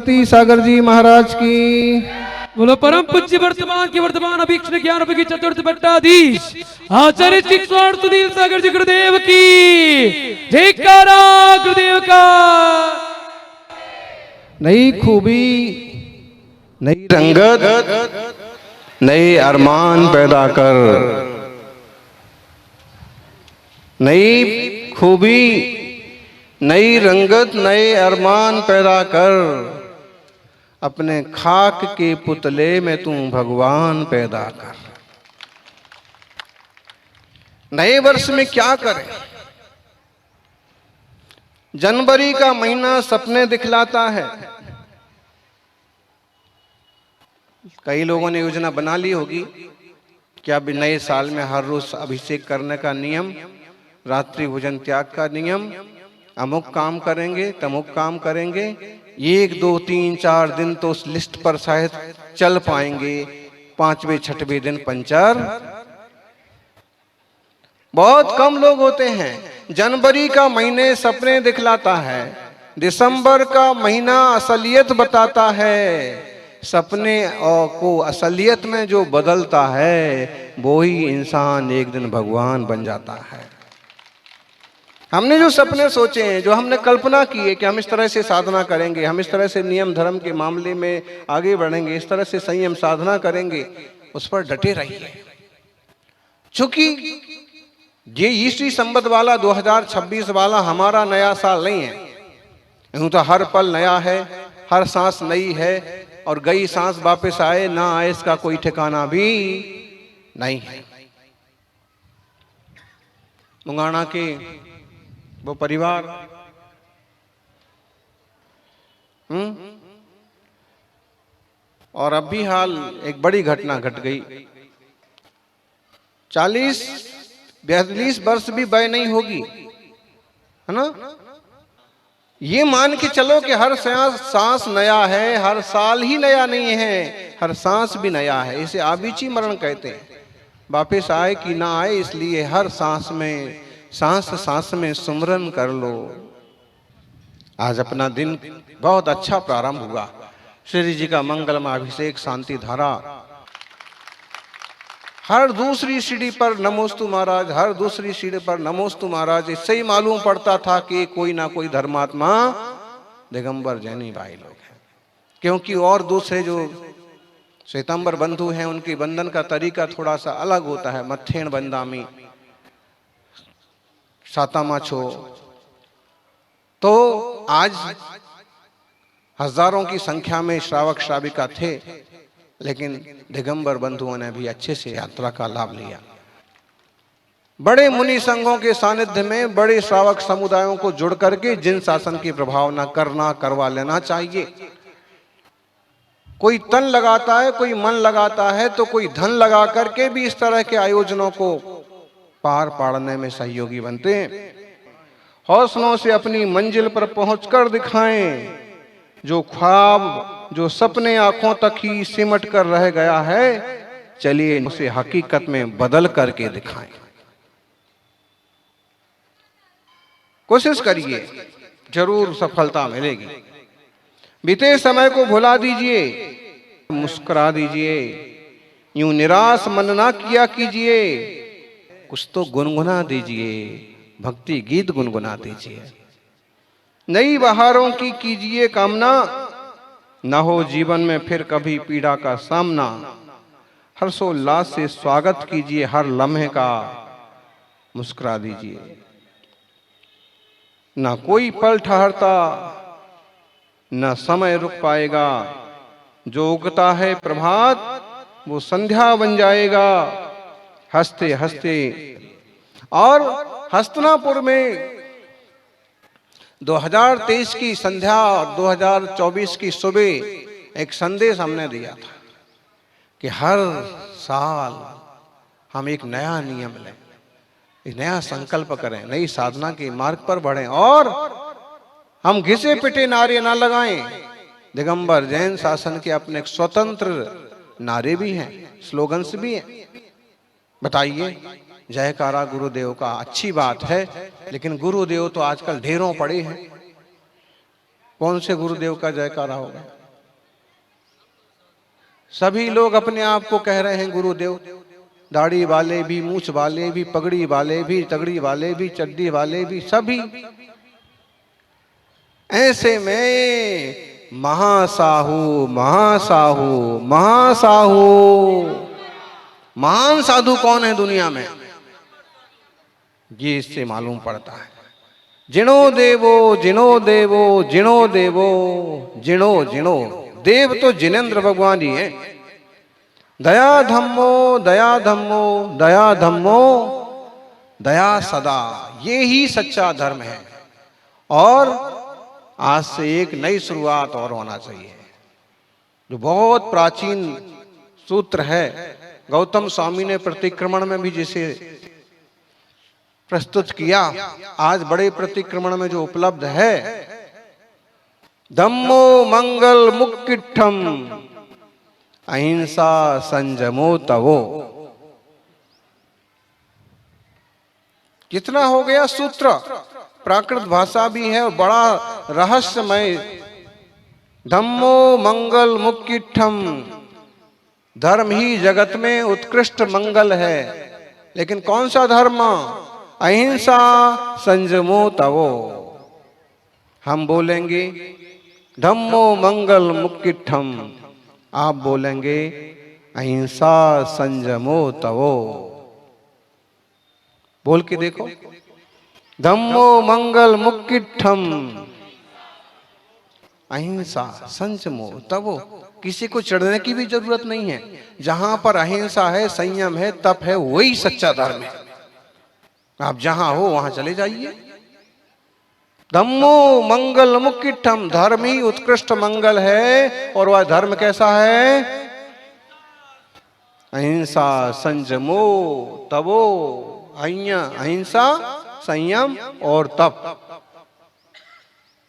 श्रीमती सागर जी महाराज की। बोलो परम पूज्य वर्तमान के वर्तमान अभीक्षण ज्ञान की चतुर्थ पट्टाधीश आचार्य चित्तौड़ सुधीर सागर जी गुरुदेव की जयकारा गुरुदेव का। नई खूबी, नई रंगत, नए अरमान पैदा कर। नई खूबी, नई रंगत, नए अरमान पैदा कर। अपने खाक के पुतले में तू भगवान पैदा कर। नए वर्ष में क्या करें? जनवरी का महीना सपने दिखलाता है। कई लोगों ने योजना बना ली होगी कि अब नए साल में हर रोज अभिषेक करने का नियम, रात्रि भोजन त्याग का नियम, अमुक काम करेंगे, तमुक काम करेंगे। 1, 2, 3, 4 दिन तो उस लिस्ट पर शायद चल पाएंगे, 5वें 6वें दिन पंचर। बहुत कम लोग होते हैं। जनवरी का महीने सपने दिखलाता है, दिसंबर का महीना असलियत बताता है। सपने को असलियत में जो बदलता है वो ही इंसान एक दिन भगवान बन जाता है। हमने जो सपने सोचे हैं, जो हमने कल्पना की है कि हम इस तरह से साधना करेंगे, हम इस तरह से नियम धर्म के मामले में आगे बढ़ेंगे, इस तरह से संयम साधना करेंगे, उस पर डटे रहिए। चूंकि ये ईस्वी संवत वाला 2026 वाला हमारा नया साल नहीं है। यूं तो हर पल नया है, हर सांस नई है, और गई सांस वापस आए ना आए इसका कोई ठिकाना भी नहीं है। मुंगाना के वो परिवार और अब भी हाल एक बड़ी घटना घट गई। 40-42 वर्ष भी वय नहीं होगी, है ना? ये मान के चलो कि हर सांस नया है, हर साल ही नया नहीं है, हर सांस भी नया है। इसे आबीची मरण कहते हैं। वापस आए कि ना आए, इसलिए हर सांस में, सांस सांस में सुमरन कर लो। आज अपना दिन बहुत अच्छा प्रारंभ हुआ। श्री जी का मंगलमय अभिषेक, शांति धारा, हर दूसरी सीढ़ी पर नमोस्तु महाराज, हर दूसरी सीढ़ी पर नमोस्तु महाराज। इससे ही मालूम पड़ता था कि कोई ना कोई धर्मात्मा दिगंबर जैनी भाई लोग हैं। क्योंकि और दूसरे जो श्वेतांबर बंधु हैं उनके बंधन का तरीका थोड़ा सा अलग होता है। मत्थेण बंदामी, सातामाछो। तो आज हजारों की संख्या में श्रावक श्राविका थे, लेकिन दिगंबर बंधुओं ने भी अच्छे से यात्रा का लाभ लिया। बड़े मुनि संघों के सानिध्य में बड़े श्रावक समुदायों को जुड़ करके जिन शासन की प्रभावना करवा लेना चाहिए। कोई तन लगाता है, कोई मन लगाता है, तो कोई धन लगा करके भी इस तरह के आयोजनों को पार पाड़ने में सहयोगी बनते हैं। हौसलों से अपनी मंजिल पर पहुंचकर दिखाएं। जो ख्वाब, जो सपने आंखों तक ही सिमट कर रह गया है, चलिए उसे हकीकत में बदल करके दिखाएं। कोशिश करिए, जरूर सफलता मिलेगी। बीते समय को भुला दीजिए, मुस्कुरा दीजिए, यूं निराश मन ना किया कीजिए। कुछ तो गुनगुना दीजिए, भक्ति गीत गुनगुना दीजिए। नई बहारों की कीजिए कामना, न हो जीवन में फिर कभी पीड़ा का सामना। हर्षोल्लास से स्वागत कीजिए हर लम्हे का, मुस्कुरा दीजिए। ना कोई पल ठहरता, न समय रुक पाएगा। जो उगता है प्रभात वो संध्या बन जाएगा। हंसते हंसते। और हस्तिनापुर में 2023 की संध्या और 2024 की सुबह एक संदेश हमने दिया था कि हर साल हम एक नया नियम लें, एक नया संकल्प करें, नई साधना के मार्ग पर बढ़ें, और हम घिसे पिटे नारे ना लगाएं। दिगंबर जैन शासन के अपने स्वतंत्र नारे भी हैं, स्लोगन्स भी हैं। बताइए, जयकारा गुरुदेव का अच्छी बात है, लेकिन गुरुदेव तो आजकल ढेरों पड़े हैं। कौन से गुरुदेव का जयकारा होगा? सभी लोग अपने आप को कह रहे हैं गुरुदेव, दाढ़ी वाले भी, मूछ वाले भी, पगड़ी वाले भी, तगड़ी वाले भी, चड्डी वाले भी, सभी। ऐसे में महासाहू महासाहू महासाहू, महान साधु कौन है दुनिया में, ये इससे मालूम पड़ता है। जिणो देवो जिणो देवो जिणो देवो जिणो जिणो, देव तो जिनेंद्र भगवान ही है। दया धम्मो दया धम्मो दया धम्मो दया सदा, ये ही सच्चा धर्म है। और आज से एक नई शुरुआत और होना चाहिए। जो बहुत प्राचीन सूत्र है, गौतम स्वामी ने प्रतिक्रमण में भी जिसे प्रस्तुत किया, आज बड़े प्रतिक्रमण में जो उपलब्ध है, धम्मो मंगल मुक्किठम अहिंसा संजमो तवो। कितना हो गया सूत्र, प्राकृत भाषा भी है और बड़ा रहस्यमय। धम्मो मंगल मुक्किठम, धर्म ही जगत में उत्कृष्ट मंगल है। लेकिन कौन सा धर्म? अहिंसा संजमो तवो। हम बोलेंगे धम्मो मंगल मुक्किठम, आप बोलेंगे अहिंसा संजमो तवो। बोल के देखो, धम्मो मंगल मुक्किठम अहिंसा संजमो तवो। किसी को चढ़ने की भी जरूरत नहीं है। जहां पर अहिंसा है, संयम है, तप है, वही सच्चा धर्म है। आप जहां हो वहां चले जाइए। धम्मो मंगल मुक्किठम, धर्म ही उत्कृष्ट मंगल है। और वह धर्म कैसा है? अहिंसा संजमो तवो। अहिंसा, संयम और तप,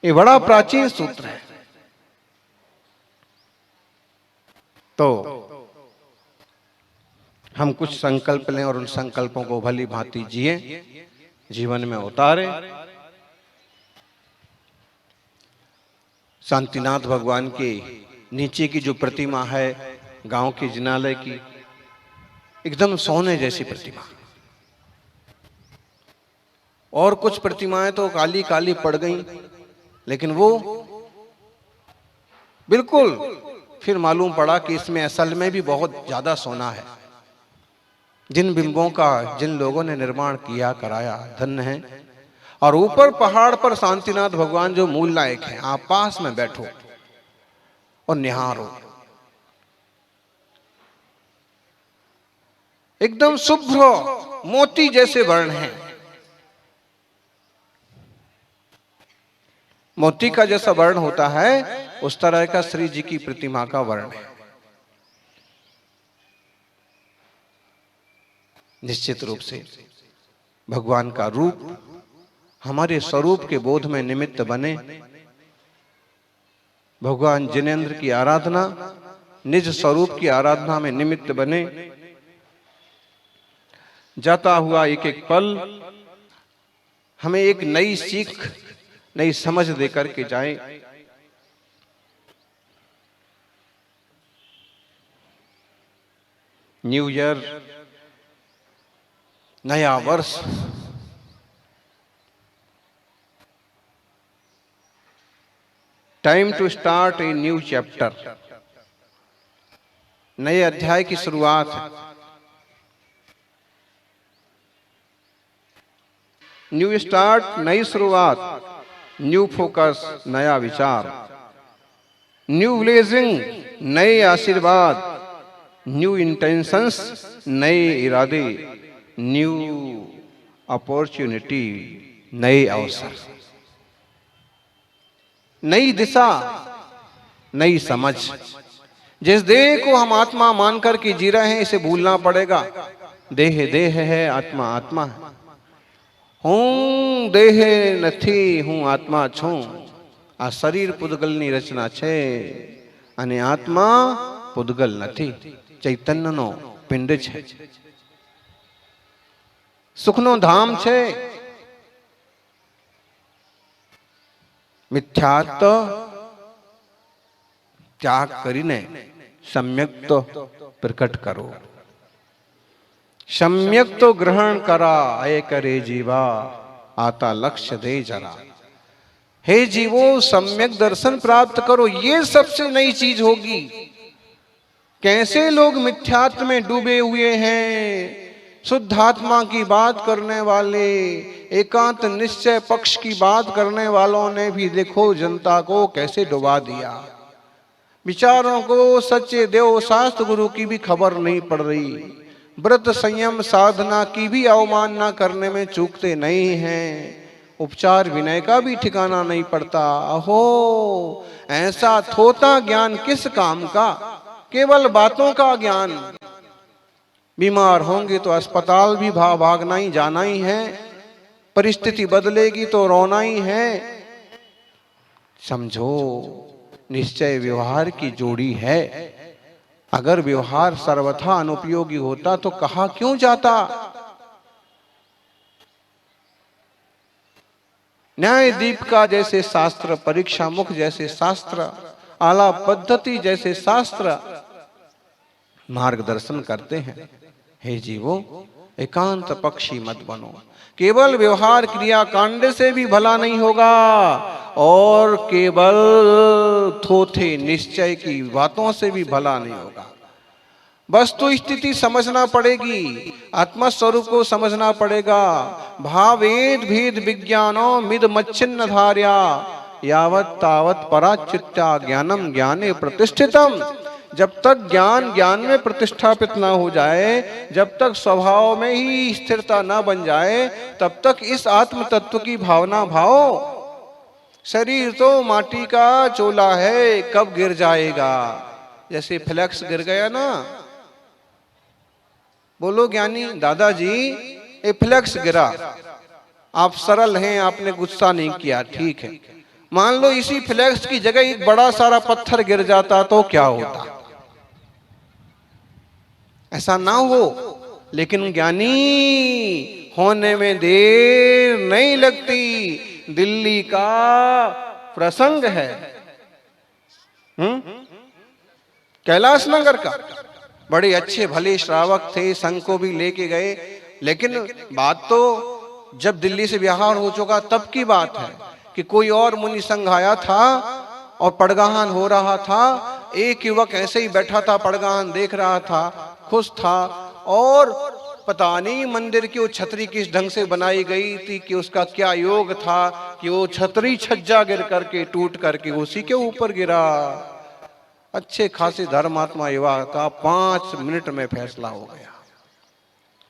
ये बड़ा प्राचीन सूत्र है। तो हम कुछ संकल्प लें और उन संकल्पों को भली भांति जिए, जीवन में उतारे। शांतिनाथ भगवान के नीचे की जो प्रतिमा है गांव के जिनालय की, एकदम सोने जैसी प्रतिमा। और कुछ प्रतिमाएं तो काली काली पड़ गईं, लेकिन वो बिल्कुल, फिर मालूम पड़ा कि इसमें असल में भी बहुत ज्यादा सोना है। जिन बिंबों का जिन लोगों ने निर्माण किया कराया, धन्य है। और ऊपर पहाड़ पर शांतिनाथ भगवान जो मूल नायक हैं, आप पास में बैठो और निहारो। एकदम शुभ्र मोती जैसे वर्ण हैं। मोती का जैसा वर्ण होता है, उस तरह का श्री जी की प्रतिमा का वर्ण है। निश्चित रूप से भगवान का रूप हमारे स्वरूप के बोध में निमित्त बने। भगवान जिनेंद्र की आराधना निज स्वरूप की आराधना में निमित्त बने। जाता हुआ एक एक पल हमें एक नई सीख, नई समझ देकर के जाए। न्यू ईयर, नया वर्ष, time to start a new chapter, नए अध्याय की शुरुआत है। न्यू स्टार्ट, नई शुरुआत, न्यू फोकस, नया विचार, न्यू ब्लेसिंग, नए आशीर्वाद, न्यू इंटेंशंस, नए इरादे, न्यू अपॉर्चुनिटी, नए अवसर, नई दिशा, नई समझ। जिस देह को हम आत्मा मानकर के जी रहे हैं, इसे भूलना पड़ेगा। देह देह है, आत्मा आत्मा है। हूं देह નથી, હું આત્મા છું। આ શરીર પુદ્ગલની રચના છે અને આત્મા પુદ્ગલ નથી, ચૈતન્યનો પિંડ છે, સુખનો ધામ છે। મિથ્યાત્વ ત્યાગ કરીને सम्यक तो प्रकट करो। सम्यक तो ग्रहण करा आए करे जीवा, आता लक्ष्य दे जरा। हे जीवो सम्यक दर्शन प्राप्त करो, ये सबसे नई चीज होगी। कैसे लोग मिथ्यात्व में डूबे हुए हैं, शुद्ध आत्मा की बात करने वाले, एकांत निश्चय पक्ष की बात करने वालों ने भी देखो जनता को कैसे डुबा दिया। विचारों को सच्चे देव शास्त्र गुरु की भी खबर नहीं पड़ रही, व्रत संयम साधना की भी अवमानना करने में चूकते नहीं हैं, उपचार विनय का भी ठिकाना नहीं पड़ता। अहो ऐसा थोता ज्ञान किस काम का, केवल बातों का ज्ञान। बीमार होंगे तो अस्पताल भी भागना ही जाना ही है, परिस्थिति बदलेगी तो रोना ही है। समझो निश्चय व्यवहार की जोड़ी है। अगर व्यवहार सर्वथा अनुपयोगी होता तो कहा क्यों जाता। न्याय दीप का जैसे शास्त्र, परीक्षा मुख जैसे शास्त्र, आला पद्धति जैसे शास्त्र मार्गदर्शन करते हैं। हे जीवो एकांत पक्षी मत बनो। केवल व्यवहार क्रिया कांड से भी भला नहीं होगा और केवल थोथे निश्चय की बातों से भी भला नहीं होगा। वस्तु स्थिति समझना पड़ेगी, आत्मा स्वरूप को समझना पड़ेगा। भावेद भेद विज्ञानो मिद मच्छिन्न धार्या, यावत तावत पराच्युत्या ज्ञानम ज्ञाने प्रतिष्ठितम। जब तक ज्ञान ज्ञान में प्रतिष्ठापित ना हो जाए, जब तक स्वभाव में ही स्थिरता ना बन जाए, तब तक इस आत्म तत्व की भावना भाव। शरीर तो माटी का चोला है, कब गिर जाएगा। जैसे फ्लैक्स गिर गया ना, बोलो ज्ञानी दादाजी ये फ्लैक्स गिरा, आप सरल हैं, आपने गुस्सा नहीं किया, ठीक है। मान लो इसी फ्लैक्स की जगह एक बड़ा सारा पत्थर गिर जाता तो क्या होता। ऐसा ना हो, लेकिन ज्ञानी होने में देर नहीं लगती। दिल्ली का प्रसंग है, कैलाश नगर का। बड़े अच्छे भले श्रावक थे, संघ को भी लेके गए, लेकिन बात तो जब दिल्ली से बिहार हो चुका तब की बात है कि कोई और मुनि संघ आया था और पड़गाहन हो रहा था। एक युवक ऐसे ही बैठा था, पड़गाहन देख रहा था, खुश था, और पता नहीं मंदिर की वो छतरी किस ढंग से बनाई गई थी कि उसका क्या योग था कि वो छतरी छज्जा गिर करके टूट करके उसी के ऊपर गिरा। अच्छे खासे धर्मात्मा युवा का 5 मिनट में फैसला हो गया।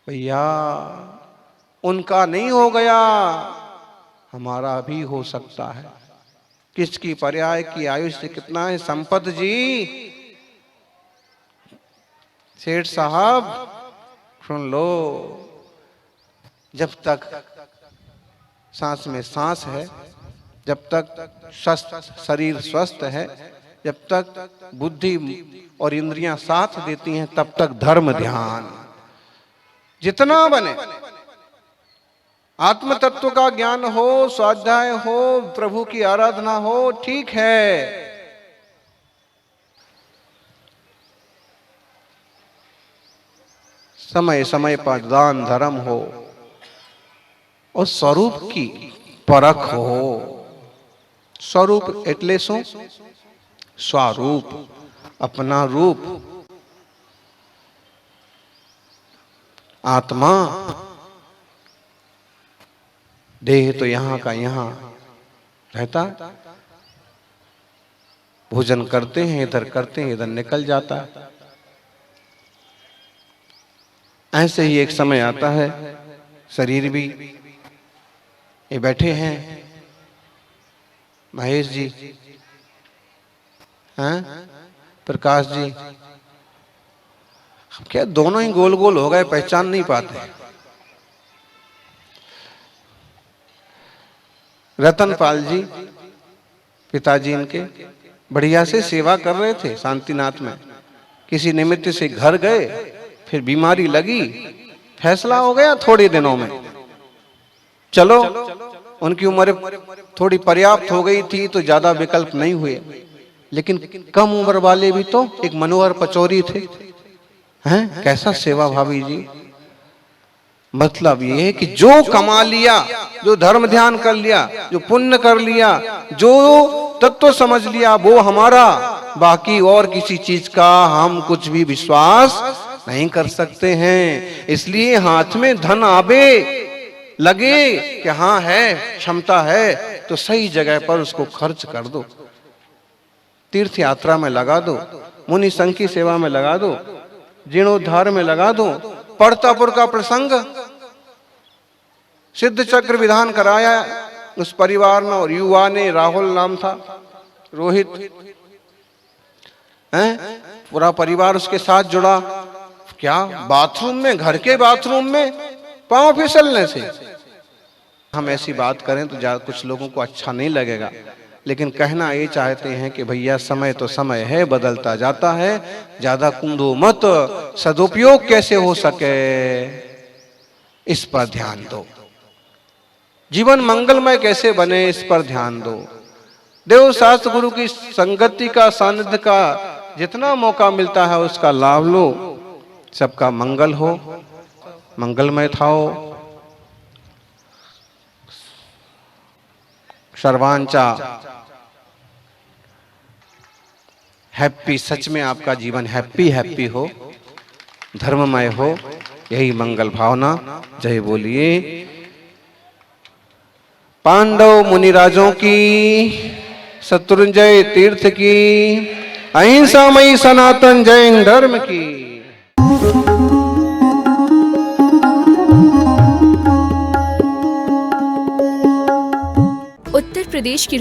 भैया उनका नहीं हो गया, हमारा भी हो सकता है। किसकी पर्याय की आयुष्य कितना है। संपत जी, सेठ साहब सुन लो, जब तक सांस में सांस है, जब तक शरीर स्वस्थ है, जब तक बुद्धि और इंद्रियां साथ देती हैं, तब तक धर्म ध्यान जितना बने, आत्म तत्व का ज्ञान हो, स्वाध्याय हो, प्रभु की आराधना हो, ठीक है। समय समय पर दान धर्म हो और स्वरूप की परख हो। स्वरूप एटले શું? स्वरूप, अपना रूप। आत्मा देह तो यहाँ का यहाँ रहता, भोजन करते हैं इधर करते हैं, इधर निकल जाता है। ऐसे ही एक समय आता है, शरीर भी, ये बैठे हैं महेश जी, हैं प्रकाश जी, क्या दोनों ही गोल गोल हो गए, पहचान नहीं पाते। रतनपाल जी पिताजी इनके बढ़िया से सेवा कर रहे थे शांतिनाथ में। किसी निमित्त से घर गए, फिर बीमारी लगी, फैसला हो गया थोड़े दिनों में, चलो उनकी उम्र थोड़ी पर्याप्त हो गई थी तो ज्यादा विकल्प नहीं हुए, लेकिन कम उम्र वाले भी तो एक मनोहर पचौरी थे। हैं, कैसा सेवा भावी जी। मतलब ये है कि जो कमा लिया, जो धर्म ध्यान कर लिया, जो पुण्य कर लिया, जो तत्व समझ लिया, वो हमारा, बाकी और किसी चीज का हम कुछ भी विश्वास नहीं कर सकते हैं। इसलिए हाथ में धन आवे, लगे कि हाँ है, क्षमता है, तो सही जगह पर उसको खर्च कर दो, तीर्थ यात्रा में लगा दो, मुनि संघ की सेवा में लगा दो, जीर्णोद्धार में लगा दो। पड़तापुर का प्रसंग, सिद्ध चक्र विधान कराया उस परिवार ने, और युवा ने, राहुल नाम था, रोहित, हैं, पूरा परिवार उसके साथ जुड़ा। क्या बाथरूम में, घर के बाथरूम में पांव फिसलने से। हम ऐसी बात करें तो कुछ लोगों को अच्छा नहीं लगेगा, लेकिन कहना ये चाहते हैं कि भैया समय तो समय है, बदलता जाता है, ज्यादा कूदो मत, सदुपयोग कैसे हो सके इस पर ध्यान दो, जीवन मंगलमय कैसे बने इस पर ध्यान दो। देव शास्त्र गुरु की संगति का, सानिध्य का जितना मौका मिलता है उसका लाभ लो। सबका मंगल हो, मंगलमय थाओ। सर्वांचा हैप्पी, सच में आपका जीवन हैप्पी हैप्पी हो, धर्ममय हो, यही मंगल भावना। जय बोलिए पांडव मुनिराजों की, शत्रुंजय तीर्थ की, अहिंसामयी सनातन जैन धर्म की। उत्तर प्रदेश की